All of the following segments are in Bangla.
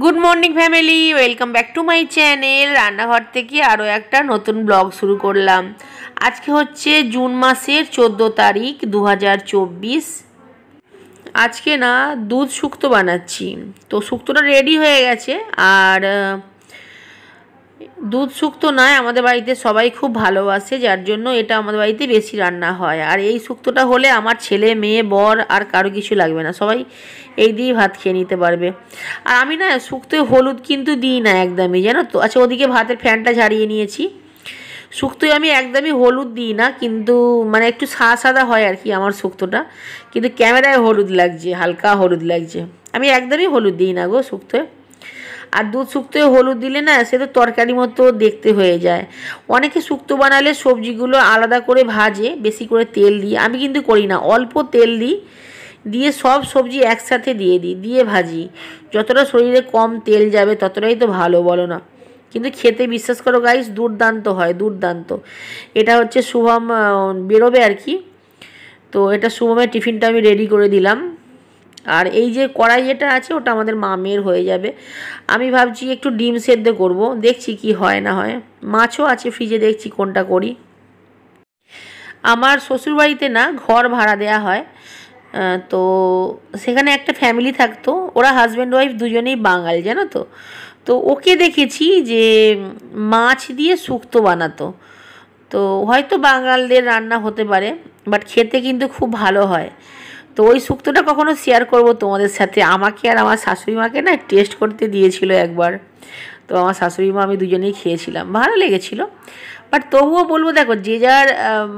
Good morning family, welcome back to my channel. রান্নাঘর থেকে আরও একটা নতুন ব্লগ শুরু করলাম। আজকে হচ্ছে জুন মাসের 14 তারিখ 2024। আজকে না দুধ শুক্তো বানাচ্ছি। তো শুক্তোটা রেডি হয়ে গেছে। আর দুধ শুক্তো নয়, আমাদের বাড়িতে সবাই খুব ভালোবাসে, যার জন্য এটা আমাদের বাড়িতে বেশি রান্না হয়। আর এই শুক্তোটা হলে আমার ছেলে মেয়ে বর আর কারো কিছু লাগবে না, সবাই এই দিয়েই ভাত খেয়ে নিতে পারবে। আর আমি না শুক্তোয় হলুদ কিন্তু দিই না একদমই, জানো তো। আচ্ছা, ওদিকে ভাতের ফ্যানটা ঝাড়িয়ে নিয়েছি। শুক্তোয় আমি একদমই হলুদ দিই না, কিন্তু মানে একটু সাদা সাদা হয় আর কি আমার শুক্তোটা, কিন্তু ক্যামেরায় হলুদ লাগছে, হালকা হলুদ লাগছে। আমি একদমই হলুদ দিই না গো শুক্তোয়। আর দুধ শুক্তোয় হলুদ দিলে না সে তো তরকারি মতো দেখতে হয়ে যায়। অনেকে শুক্তো বানালে সবজিগুলো আলাদা করে ভাজে বেশি করে তেল দিয়ে, আমি কিন্তু করি না, অল্প তেল দিই, দিয়ে সব সবজি একসাথে দিয়ে ভাজি। যতটা শরীরে কম তেল যাবে ততটাই তো ভালো, বলো না? কিন্তু খেতে বিশ্বাস করো গাইস, দুর্দান্ত হয়, দুর্দান্ত। এটা হচ্ছে শুভম বেরোবে আর কি, তো এটা শুভমের টিফিনটা আমি রেডি করে দিলাম। আর এই যে কড়াই যেটা আছে ওটা আমাদের মামের হয়ে যাবে। আমি ভাবছি একটু ডিম সেদ্ধ করব, দেখছি কি হয় না হয়। মাছও আছে ফ্রিজে, দেখছি কোনটা করি। আমার শ্বশুরবাড়িতে না ঘর ভাড়া দেয়া হয়, তো সেখানে একটা ফ্যামিলি থাকতো, ওরা হাজব্যান্ড ওয়াইফ দুজনেই বাঙাল, জানো তো। তো ওকে দেখেছি যে মাছ দিয়ে শুক্তো বানাতো। তো হয়তো বাঙালদের রান্না হতে পারে, বাট খেতে কিন্তু খুব ভালো হয়। তো ওই শুক্তোটা কখনো শেয়ার করব তোমাদের সাথে। আমাকে আর আমার শাশুড়ি মাকে না টেস্ট করতে দিয়েছিল একবার, তো আমার শাশুড়ি মা আমি দুজনেই খেয়েছিলাম, ভালো লেগেছিলো। বাট তবুও বলবো, দেখো যে যার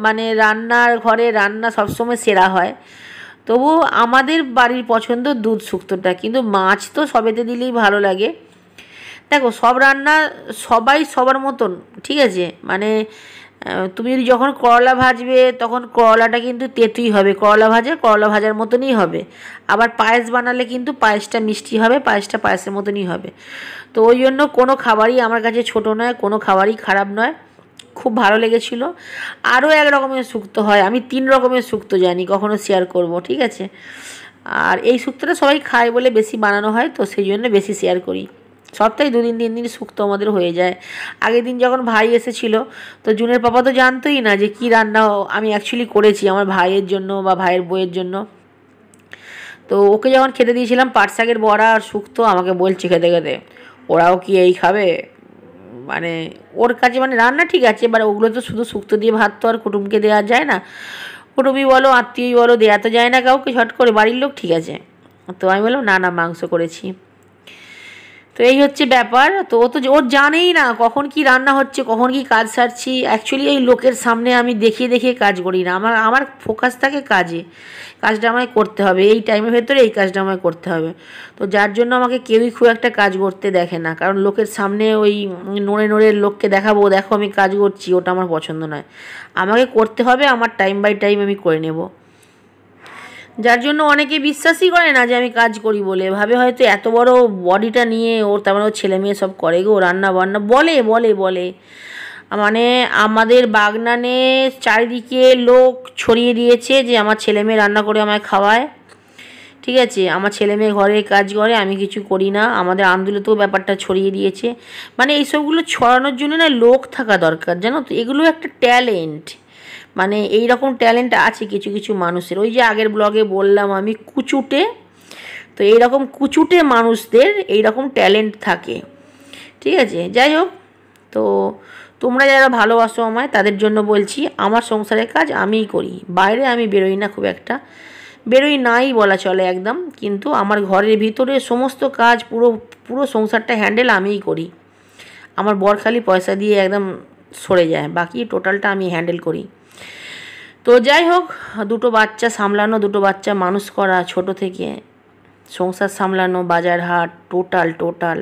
মানে রান্নার ঘরে রান্না সবসময় সেরা হয়। তবুও আমাদের বাড়ির পছন্দ দুধ শুক্তোটা, কিন্তু মাছ তো সবেতে দিলেই ভালো লাগে। দেখো সব রান্না সবাই সবার মতন, ঠিক আছে, মানে তুমি যদি যখন করলা ভাজবে তখন করলাটা কিন্তু তেঁতুই হবে, করলা ভাজার মতনই হবে। আবার পায়েস বানালে কিন্তু পায়েসটা মিষ্টি হবে, পায়েসটা পায়েসের মতনই হবে। তো ওই জন্য কোনো খাবারই আমার কাছে ছোটো নয়, কোনো খাবারই খারাপ নয়। খুব ভালো লেগেছিলো। আরও এক রকমের শুক্তো হয়, আমি 3 রকমের শুক্তো জানি, কখনো শেয়ার করব, ঠিক আছে। আর এই শুক্তোটা সবাই খায় বলে বেশি বানানো হয়, তো সেই জন্য বেশি শেয়ার করি। সপ্তাহে 2 দিন 3 দিন শুক্তো আমাদের হয়ে যায়। আগের দিন যখন ভাই এসেছিল, তো জুনের পাপা তো জানতোই না যে কী রান্না আমি অ্যাকচুয়ালি করেছি আমার ভাইয়ের জন্য বা ভাইয়ের বউয়ের জন্য। তো ওকে যখন খেতে দিয়েছিলাম পাট শাকের বড়া আর শুক্তো, আমাকে বলছে খেতে খেতে, ওরাও কি এই খাবে? মানে ওর কাছে মানে রান্না ঠিক আছে, এবার ওগুলো তো শুধু শুক্তো দিয়ে ভাত তো আর কুটুমকে দেওয়া যায় না। কুটুমই বলো আত্মীয়ই বলো, দেওয়া তো যায় না কাউকে ঝট করে, বাড়ির লোক ঠিক আছে। তো আমি বললাম না না, মাংস করেছি। তো এই হচ্ছে ব্যাপার। তো ও তো ওর জানেই না কখন কি রান্না হচ্ছে, কখন কি কাজ সারছি। অ্যাকচুয়ালি এই লোকের সামনে আমি দেখিয়ে দেখিয়ে কাজ করি না, আমার আমার ফোকাস থাকে কাজে, কাজটা আমায় করতে হবে, এই টাইমের ভেতরে এই কাজটা আমায় করতে হবে। তো যার জন্য আমাকে কেউই খুব একটা কাজ করতে দেখে না, কারণ লোকের সামনে ওই নড়ে নড়ে লোককে দেখাবো দেখো আমি কাজ করছি, ওটা আমার পছন্দ নয়। আমাকে করতে হবে, আমার টাইম বাই টাইম আমি করে নেব। যার জন্য অনেকে বিশ্বাসই করে না যে আমি কাজ করি বলে, ভাবে হয়তো এত বড় বডিটা নিয়ে ওর, তার মানে ওর ছেলে মেয়ে সব করে গো, রান্না বান্না বলে বলে বলে। মানে আমাদের বাগনানে চারিদিকে লোক ছড়িয়ে দিয়েছে যে আমার ছেলে মেয়ে রান্না করে আমায় খাওয়ায়, ঠিক আছে, আমার ছেলে মেয়ে ঘরে কাজ করে, আমি কিছু করি না। আমাদের আন্দোলতেও ব্যাপারটা ছড়িয়ে দিয়েছে। মানে এইসবগুলো ছড়ানোর জন্য না লোক থাকা দরকার, জানো তো, এগুলো একটা ট্যালেন্ট। মানে এই রকম ট্যালেন্ট আছে কিছু কিছু মানুষের, ওই যে আগের ব্লগে বললাম আমি কুচুটে, তো এইরকম কুচুটে মানুষদের এইরকম ট্যালেন্ট থাকে, ঠিক আছে। যাই হোক, তো তোমরা যারা ভালোবাসো আমায় তাদের জন্য বলছি, আমার সংসারের কাজ আমিই করি, বাইরে আমি বেরোই না, খুব একটা বেরোই নাই বলা চলে একদম। কিন্তু আমার ঘরের ভিতরে সমস্ত কাজ, পুরো পুরো সংসারটা হ্যান্ডেল আমিই করি। আমার বর খালি পয়সা দিয়ে একদম সরে যায়, বাকি টোটালটা আমি হ্যান্ডেল করি। তো যাই হোক, 2টো বাচ্চা সামলানো, 2টো বাচ্চা মানুষ করা, ছোট থেকে সংসার সামলানো, বাজার হাট, টোটাল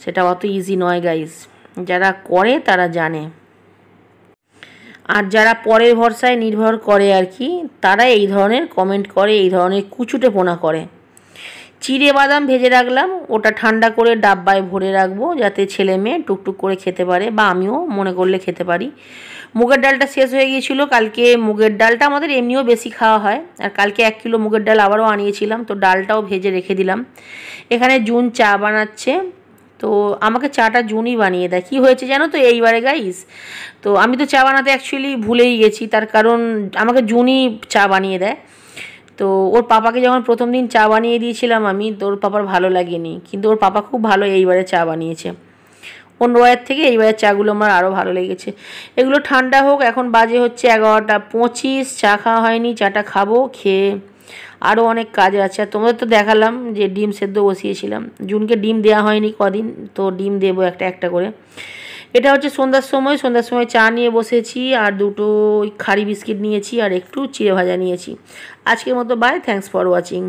সেটা অত ইজি নয় গাইজ। যারা করে তারা জানে। আর যারা পরের ভরসায় নির্ভর করে আর কি, তারা এই ধরনের কমেন্ট করে, এই ধরনের কুচুটেপোনা করে। চিড়ে বাদাম ভেজে রাখলাম, ওটা ঠান্ডা করে ডাব্বায় ভরে রাখবো, যাতে ছেলে মেয়ে টুকটুক করে খেতে পারে, বা আমিও মনে করলে খেতে পারি। মুগের ডালটা শেষ হয়ে গিয়েছিলো কালকে। মুগের ডালটা আমাদের এমনিও বেশি খাওয়া হয়, আর কালকে 1 কিলো মুগের ডাল আবারও আনিয়েছিলাম, তো ডালটাও ভেজে রেখে দিলাম। এখানে জুন চা বানাচ্ছে, তো আমাকে চাটা জুনই বানিয়ে দেয়। কী হয়েছে জানো তো এইবারে গাইস, তো আমি তো চা বানাতে অ্যাকচুয়ালি ভুলেই গেছি, তার কারণ আমাকে জুনই চা বানিয়ে দেয়। তো ওর পাপাকে যখন প্রথম দিন চা বানিয়ে দিয়েছিলাম আমি, তো ওর পাপার ভালো লাগেনি, কিন্তু ওর পাপা খুব ভালো এইবারে চা বানিয়েছে। অন্যবারের থেকে এইবারের চাগুলো আমার আরও ভালো লেগেছে। এগুলো ঠান্ডা হোক, এখন বাজে হচ্ছে 11টা 25, চা খাওয়া হয়নি, চাটা খাবো, খেয়ে আরও অনেক কাজ আছে। আর তোমাদের তো দেখালাম যে ডিম সেদ্ধ বসিয়েছিলাম, জুনকে ডিম দেওয়া হয়নি কদিন, তো ডিম দেবো একটা একটা করে। এটা হচ্ছে সন্ধ্যার সময় চা নিয়ে বসেছি, আর দুটো খারি বিস্কিট নিয়েছি, আর একটু চিড়ে ভাজা নিয়েছি। আজকের মতো বাই, থ্যাঙ্কস ফর ওয়াচিং।